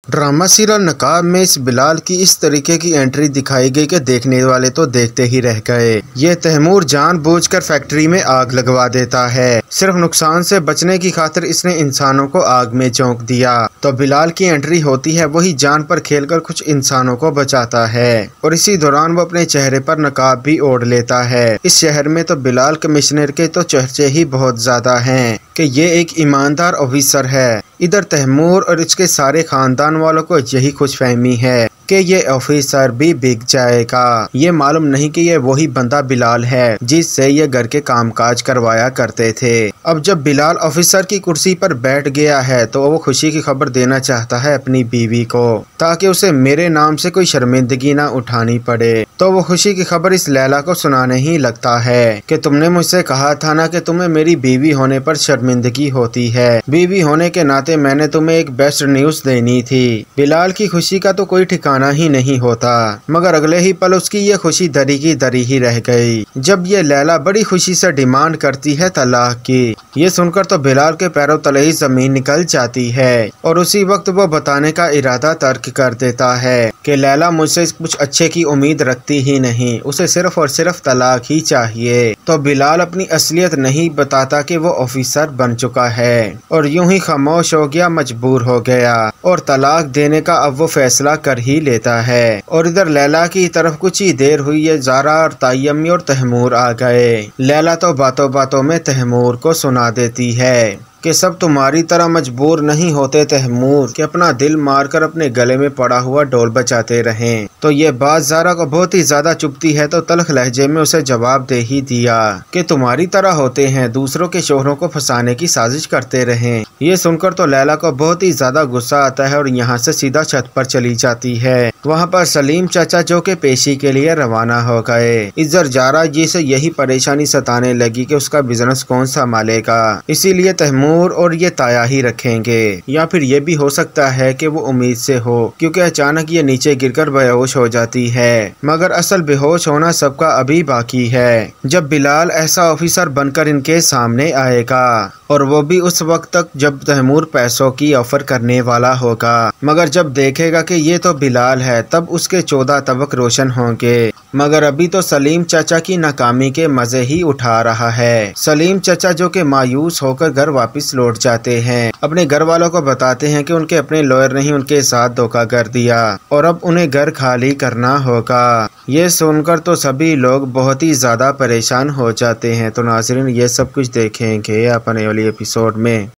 Drama serial नकाब में इस बिलाल की इस तरीके की एंट्री दिखाई गई कि देखने वाले तो देखते ही रह गए। ये तैमूर जानबूझकर फैक्ट्री में आग लगवा देता है। सिर्फ नुकसान से बचने की खातिर इसने इंसानों को आग में झोंक दिया। तो बिलाल की एंट्री होती है, वही जान पर खेलकर कुछ इंसानों को बचाता है और इसी दौरान वो अपने चेहरे पर नकाब भी ओढ़ लेता है। इस शहर में तो बिलाल कमिश्नर के तो चर्चे ही बहुत ज्यादा हैं कि ये एक ईमानदार ऑफिसर है। इधर तैमूर और इसके सारे खानदान वालों को यही खुशफहमी है कि ये ऑफिसर भी बिक जाएगा। ये मालूम नहीं कि ये वही बंदा बिलाल है जिससे ये घर के कामकाज करवाया करते थे। अब जब बिलाल ऑफिसर की कुर्सी पर बैठ गया है तो वो खुशी की खबर देना चाहता है अपनी बीवी को, ताकि उसे मेरे नाम से कोई शर्मिंदगी ना उठानी पड़े। तो वो खुशी की खबर इस लैला को सुनाने ही लगता है कि तुमने मुझसे कहा था ना कि तुम्हें मेरी बीवी होने पर शर्मिंदगी होती है। बीवी होने के नाते मैंने तुम्हें एक बेस्ट न्यूज देनी थी। बिलाल की खुशी का तो कोई ठिकाना ही नहीं होता, मगर अगले ही पल उसकी ये खुशी दरी की दरी ही रह गई जब ये लैला बड़ी खुशी से डिमांड करती है तलाक की। ये सुनकर तो बिलाल के पैरों तले ही जमीन निकल जाती है और उसी वक्त वो बताने का इरादा तर्क कर देता है कि लैला मुझसे कुछ अच्छे की उम्मीद रखती ही नहीं, उसे सिर्फ और सिर्फ तलाक ही चाहिए। तो बिलाल अपनी असलियत नहीं बताता कि वो ऑफिसर बन चुका है और यूं ही खामोश हो गया, मजबूर हो गया और तलाक देने का अब वो फैसला कर ही लेता है। और इधर लैला की तरफ कुछ ही देर हुई है, ज़ारा और तायम्मी और तैमूर आ गए। लैला तो बातों बातों में तैमूर को सुना देती है कि सब तुम्हारी तरह मजबूर नहीं होते तैमूर कि अपना दिल मारकर अपने गले में पड़ा हुआ ढोल बजाते रहें। तो ये बात ज़ारा को बहुत ही ज्यादा चुभती है, तो तल्ख लहजे में उसे जवाब दे ही दिया कि तुम्हारी तरह होते हैं, दूसरों के शोहरों को फंसाने की साजिश करते रहें। ये सुनकर तो लैला को बहुत ही ज्यादा गुस्सा आता है और यहाँ से सीधा छत पर चली जाती है। वहाँ पर सलीम चाचा जो के पेशी के लिए रवाना हो गए। इधर ज़ारा जी से यही परेशानी सताने लगी कि उसका बिजनेस कौन संभालेगा, इसीलिए तैमूर और ये ताया ही रखेंगे, या फिर ये भी हो सकता है कि वो उम्मीद से हो, क्योंकि अचानक ये नीचे गिरकर बेहोश हो जाती है। मगर असल बेहोश होना सबका अभी बाकी है, जब बिलाल ऐसा ऑफिसर बनकर इनके सामने आएगा, और वो भी उस वक्त तक जब तैमूर पैसों की ऑफर करने वाला होगा। मगर जब देखेगा कि ये तो बिलाल है, तब उसके 14 तबक रोशन होंगे। मगर अभी तो सलीम चाचा की नाकामी के मजे ही उठा रहा है। सलीम चाचा जो कि मायूस होकर घर वापस लौट जाते हैं, अपने घर वालों को बताते हैं कि उनके अपने लॉयर ने ही उनके साथ धोखा कर दिया और अब उन्हें घर खाली करना होगा। ये सुनकर तो सभी लोग बहुत ही ज्यादा परेशान हो जाते हैं। तो नाज़रीन, ये सब कुछ देखेंगे अपने वाली एपिसोड में।